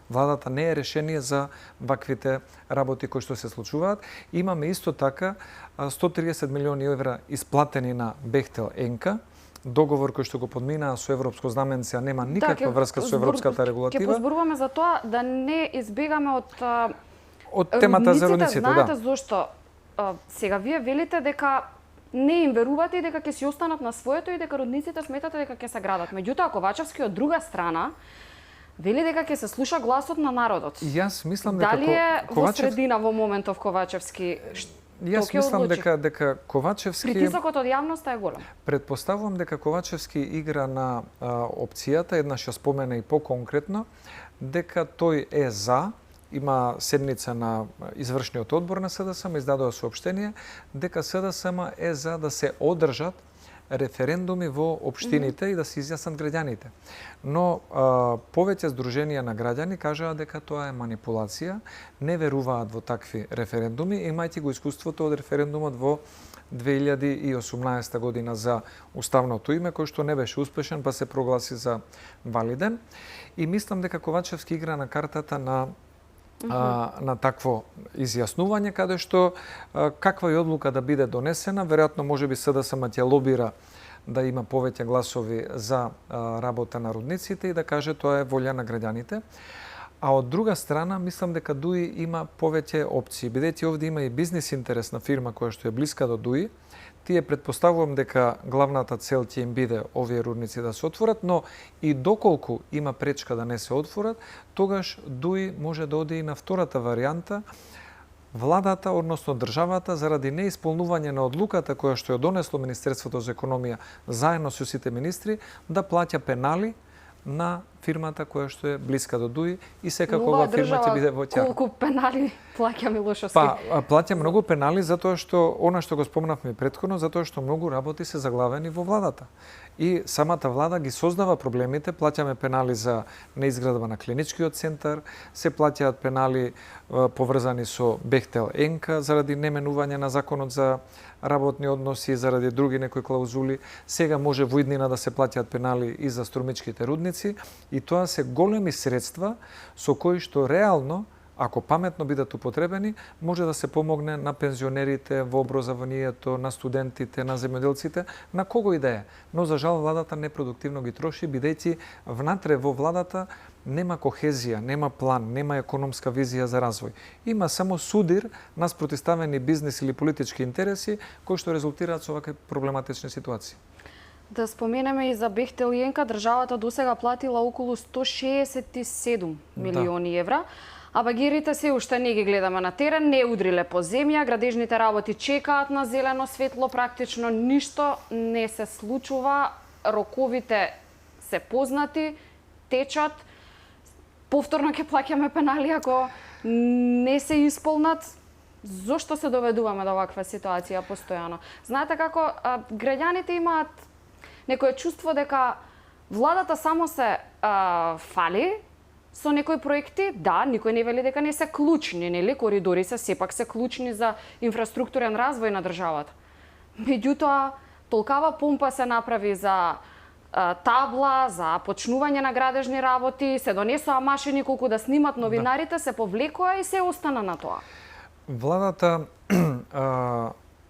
Владата не е решение за ваквите работи кои што се случуваат. Имаме исто така 130 милиони евра исплатени на Бехтел Енка, договор кој што го подминаа со европско знаменце, а нема никаква врска со европската регулатива. Ќе позборуваме за тоа да не избегаме од темата за рудниците, да. Знаете зошто? Сега вие велите дека не им верувате и дека ќе си останат на своето и дека рудниците сметате дека ќе се градат. Меѓутоа Ковачевски од друга страна вели дека ќе се слуша гласот на народот. Јас мислам дека дали е во средина во моментов Ковачевски? Јас мислам дека Ковачевски притисокот од јавноста е голем. Предпоставувам дека Ковачевски игра на опцијата, еднаш ја спомена и поконкретно, дека тој е за, има седница на извршниот одбор на СДСМ, издадоа соопштение дека СДСМ е за да се одржат референдуми во општините и да се изјаснат граѓаните. Но повеќе здруженија на граѓани кажаа дека тоа е манипулација, не веруваат во такви референдуми, имајќи го искуството од референдумот во 2018 година за уставното име, кој што не беше успешен, па се прогласи за валиден. И мислам дека Ковачевски игра на картата на такво изјаснување, каде што каква и одлука да биде донесена, веројатно можеби СДСМ ќе лобира да има повеќе гласови за работа на рудниците и да каже тоа е волја на граѓаните. А од друга страна, мислам дека ДУИ има повеќе опции, бидејќи овде има и бизнес интерес на фирма која што е блиска до ДУИ. Тие предпоставувам дека главната цел ќе им биде овие рудници да се отворат, но и доколку има пречка да не се отворат, тогаш ДУИ може да оди и на втората варијанта, владата, односно државата, заради неисполнување на одлуката која што ја донесло Министерството за економија заедно со сите министри, да плаќа пенали на фирмата која што е блиска до ДУИ и секако оваа фирма ќе биде во тјар. Колку пенали плаќа Милошовски? Па, плаќа многу пенали затоа што она што го спомнавме претходно, затоа што многу работи се заглавени во владата. И самата влада ги создава проблемите, плаќаме пенали за неизградба на клиничкиот центар, се плаќаат пенали поврзани со Бехтел Енка заради неменување на законот за работни односи, заради други некои клаузули. Сега може во иднина да се плаќаат пенали и за струмичките рудници и тоа се големи средства со кои што реално, ако паметно бидат употребени, може да се помогне на пензионерите, во образованието, на студентите, на земјоделците, на кого и да е. Но за жал владата непродуктивно ги троши, бидејќи внатре во владата нема кохезија, нема план, нема економска визија за развој. Има само судир на спротивставени бизнес или политички интереси кои што резултираат со вакви проблематични ситуации. Да споменеме и за Бехтел Енка, државата досега платила околу 167 милиони евра, А багерите се уште не ги гледаме на терен, не удриле по земја, градежните работи чекаат на зелено светло, практично ништо не се случува, роковите се познати, течат, повторно ќе плаќаме пенали ако не се исполнат. Зошто се доведуваме до оваква ситуација постојано? Знаете како граѓаните имаат некое чувство дека владата само се фали со некои проекти, да, никој не вели дека не се клучни, нели? Коридори се сепак се клучни за инфраструктурен развој на државата. Меѓутоа, толкава помпа се направи за табла, за почнување на градежни работи, се донесоа машини колку да снимат новинарите, се повлекоа и се остана на тоа. Владата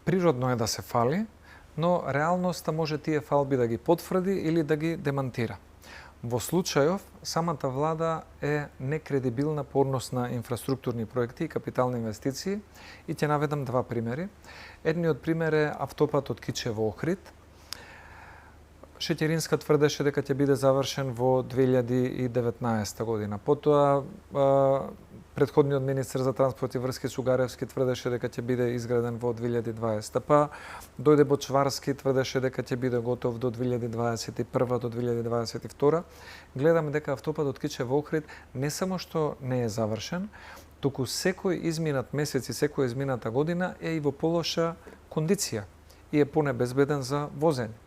природно е да се фали, но реалноста може тие фалби да ги потврди или да ги демантира. Во случајов, самата влада е некредибилна по однос на инфраструктурни проекти и капитални инвестиции и ќе наведам два примери. Едниот пример е автопатот Кичево-Охрид. Шеќеринска тврдеше дека ќе биде завршен во 2019 година. Потоа предходниот министер за транспорт и врски Сугаревски тврдеше дека ќе биде изграден во 2020. Па дојде Бочварски, тврдеше дека ќе биде готов до 2021 до 2022. Гледаме дека автопатот Кичево-Охрид не само што не е завршен, туку секој изминат месец и секоја измината година е и во полоша кондиција и е понебезбеден за возење.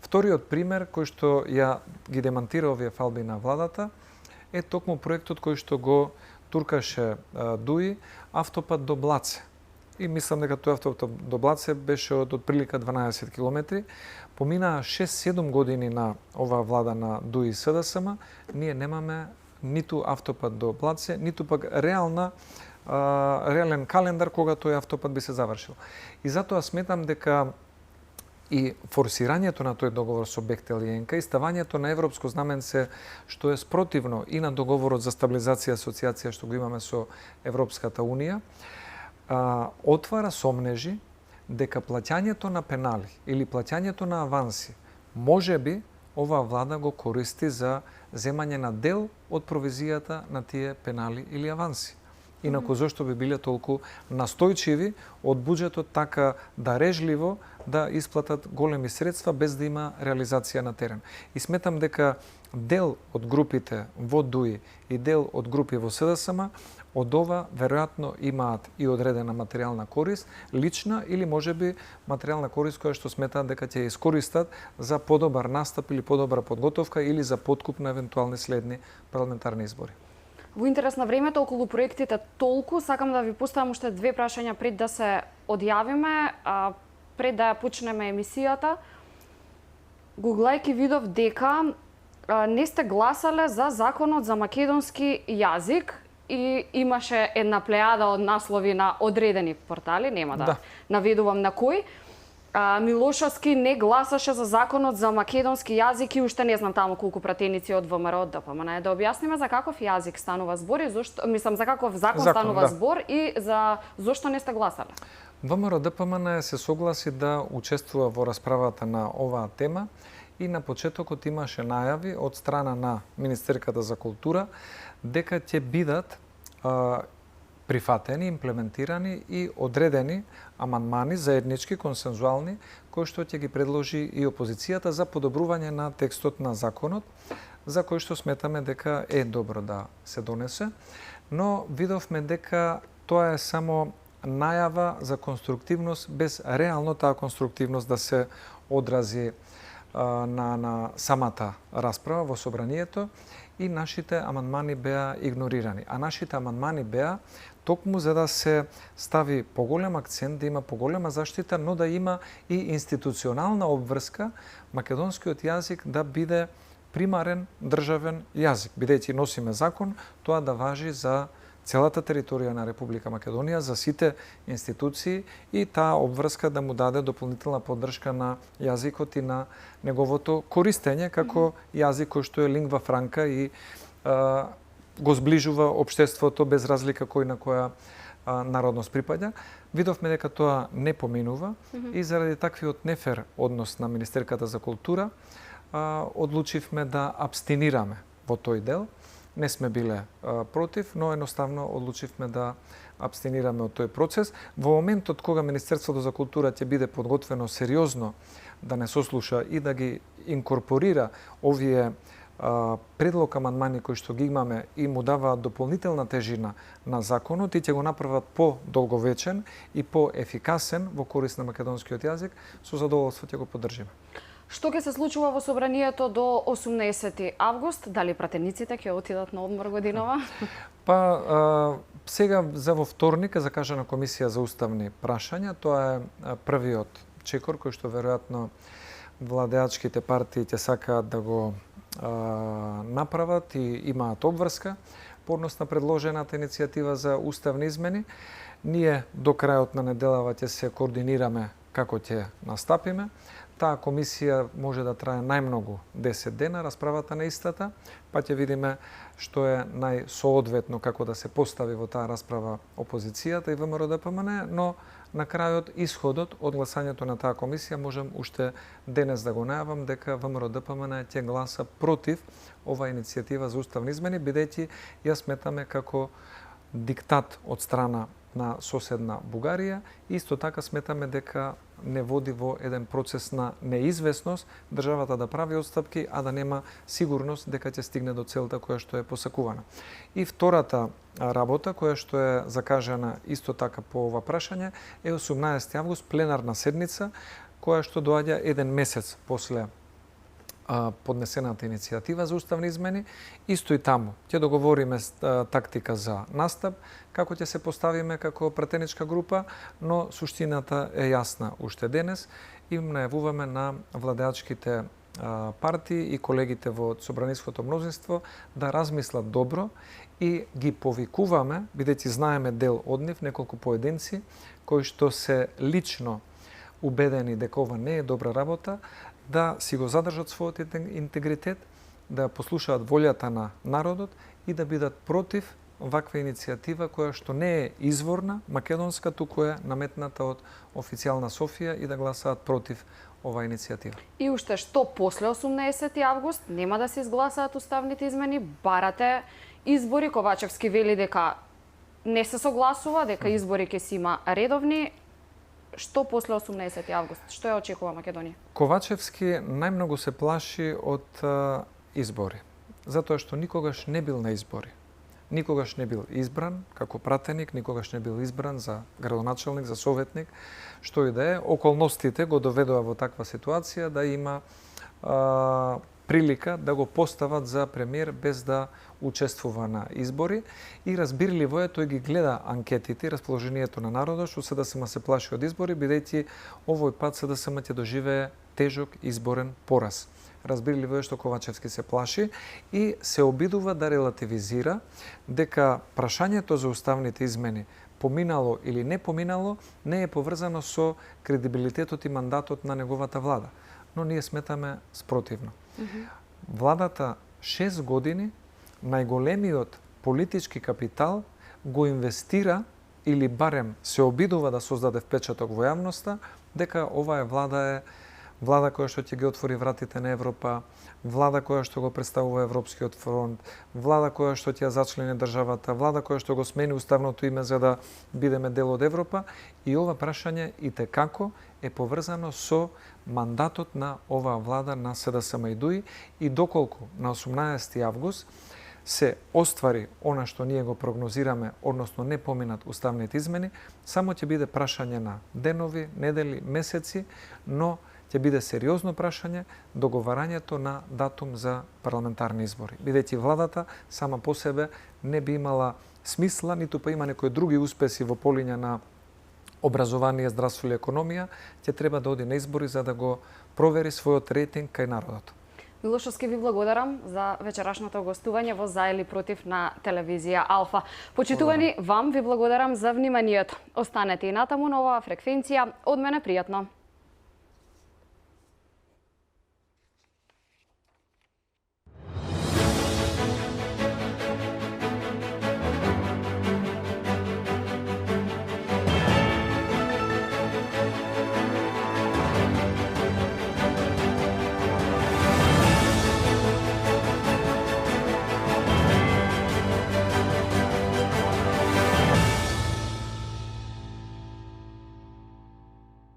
Вториот пример кој што ја ги демантира овие фалби на владата е токму проектот кој што го туркаше ДУИ, автопат до Блаце. И мислам дека тој автопат до Блаце беше од прилика 12 километри. Поминаа 6-7 години на оваа влада на ДУИ и СДСМ, ние немаме ниту автопат до Блаце, ниту пак реален календар кога тој автопат би се завршил. И затоа сметам дека и форсирањето на тој договор со Бехтел и ЕНК и ставањето на европско знаменце што е спротивно и на договорот за стабилизација и асоциација што го имаме со Европската Унија, отвара сомнежи дека плаќањето на пенали или плаќањето на аванси можеби оваа влада го користи за земање на дел од провизијата на тие пенали или аванси. Инаку зошто би биле толку настојчиви од буџетот така дарежливо да исплатат големи средства без да има реализација на терен. И сметам дека дел од групите во ДУИ и дел од групи во СДСМ од ова веројатно имаат и одредена материјална корист, лична или можеби материјална корист која што сметаат дека ќе ја искористат за подобар настап или подобра подготовка или за подкуп на евентуални следни парламентарни избори. Во интерес на времето околу проектите толку, сакам да ви поставам уште две прашања пред да се одјавиме, пред да ја почнеме емисијата. Гуглајки видов дека не сте гласале за законот за македонски јазик и имаше една плејада од наслови на одредени портали, нема да наведувам на кој. Милошовски не гласаше за законот за македонски јазик и уште не знам таму колку пратеници од ВМРО од ДПМН. Да објасниме за каков јазик станува збор и зошто, мислам за каков закон станува збор и за зошто не сте гласале. ВМРО ДПМН се согласи да учествува во расправата на оваа тема и на почетокот имаше најави од страна на Министерката за култура дека ќе бидат прифатени, имплементирани и одредени амандмани заеднички, консензуални, кои што ќе ги предложи и опозицијата за подобрување на текстот на законот, за кој што сметаме дека е добро да се донесе, но видовме дека тоа е само најава за конструктивност без реално таа конструктивност да се одрази на самата расправа во собранието и нашите амандмани беа игнорирани. А нашите амандмани беа токму за да се стави поголем акцент, да има поголема заштита, но да има и институционална обврска македонскиот јазик да биде примарен државен јазик. Бидејќи носиме закон, тоа да важи за целата територија на Република Македонија, за сите институции и таа обврска да му даде дополнителна поддршка на јазикот и на неговото користење како јазик кој што е лингва франка и го зближува општеството без разлика кој на која народност припаѓа. Видовме дека тоа не поминува и заради таквиот нефер однос на Министерката за култура одлучивме да абстинираме во тој дел не сме биле против, но едноставно одлучивме да абстинираме од тој процес. Во моментот кога Министерството за култура ќе биде подготвено сериозно да не сослуша и да ги инкорпорира овие предлог амандмани кои што ги имаме и му даваат дополнителна тежина на законот и ќе го направат по-долговечен и по-ефикасен во корист на македонскиот јазик, со задоволство ќе го поддржиме. Што ќе се случува во собранието до 18 август? Дали пратениците ќе отидат на одмор годинова? Па, сега за во вторник е закажана комисија за уставни прашања. Тоа е првиот чекор кој што веројатно владеачките партии ќе сакаат да го направат и имаат обврска по однос на предложената иницијатива за уставни измени. Ние до крајот на неделава ќе се координираме како ќе настапиме. Таа комисија може да трае најмногу 10 дена, расправата на истата, па ќе видиме што е најсоодветно како да се постави во таа расправа опозицијата и ВМРО-ДПМН, но на крајот исходот од гласањето на таа комисија можам уште денес да го најавам дека ВМРО-ДПМН ќе гласа против оваа иницијатива за уставни измени, бидејќи ја сметаме како диктат од страна на соседна Бугарија. Исто така сметаме дека не води во еден процес на неизвестност државата да прави отстапки, а да нема сигурност дека ќе стигне до целта која што е посакувана. И втората работа која што е закажана исто така по ова прашање е 18 август пленарна седница која што доаѓа еден месец после поднесената иницијатива за уставни измени. Исто и таму ќе договориме тактика за настап, како ќе се поставиме како пратеничка група, но суштината е јасна уште денес и најавуваме на владеачките партии и колегите во собраниското мнозинство да размислат добро и ги повикуваме, бидејќи знаеме дел од нив, неколку поединци кои што се лично убедени дека ова не е добра работа, да си го задржат својот интегритет, да послушаат волјата на народот и да бидат против ваква иницијатива која што не е изворна, македонска, туку е наметната од официјална Софија и да гласаат против оваа иницијатива. И уште што после 18 август нема да се изгласаат уставните измени, барате избори. Ковачевски вели дека не се согласува, дека избори ќе си има редовни. Што после 18 август? Што ја очекува Македонија? Ковачевски најмногу се плаши од избори, затоа што никогаш не бил на избори. Никогаш не бил избран како пратеник, никогаш не бил избран за градоначелник, за советник, што и да е. Околностите го доведоа во таква ситуација да има прилика да го постават за премиер без да учествува на избори и разбирливо е тој ги гледа анкетите и расположението на народот што СДСМ се плаши од избори, бидејќи овој пат СДСМ ќе доживее тежок изборен пораз. Разбирливо е што Ковачевски се плаши и се обидува да релативизира дека прашањето за уставните измени поминало или не поминало не е поврзано со кредибилитетот и мандатот на неговата влада. Но ние сметаме спротивно. Владата 6 години најголемиот политички капитал го инвестира или барем се обидува да создаде впечаток во јавноста дека оваа влада е влада која што ќе ги отвори вратите на Европа, влада која што го представува Европскиот фронт, влада која што ќе ја зачлени државата, влада која што го смени уставното име за да бидеме дел од Европа, и ова прашање итекако е поврзано со мандатот на оваа влада на СДСМ и ДУИ и доколку на 18 август се оствари она што ние го прогнозираме, односно не поминат уставните измени, само ќе биде прашање на денови, недели, месеци, но ќе биде сериозно прашање договарањето на датум за парламентарни избори. Бидејќи владата сама по себе не би имала смисла, ниту па има некои други успеси во полиња на образование, здравство или економија, ќе треба да оди на избори за да го провери својот рейтинг кај народот. Милошовски, ви благодарам за вечерашното гостување во За или против на телевизија Алфа. Почитувани, вам ви благодарам за вниманието. Останете и натаму на оваа фреквенција. Од мене пријатно.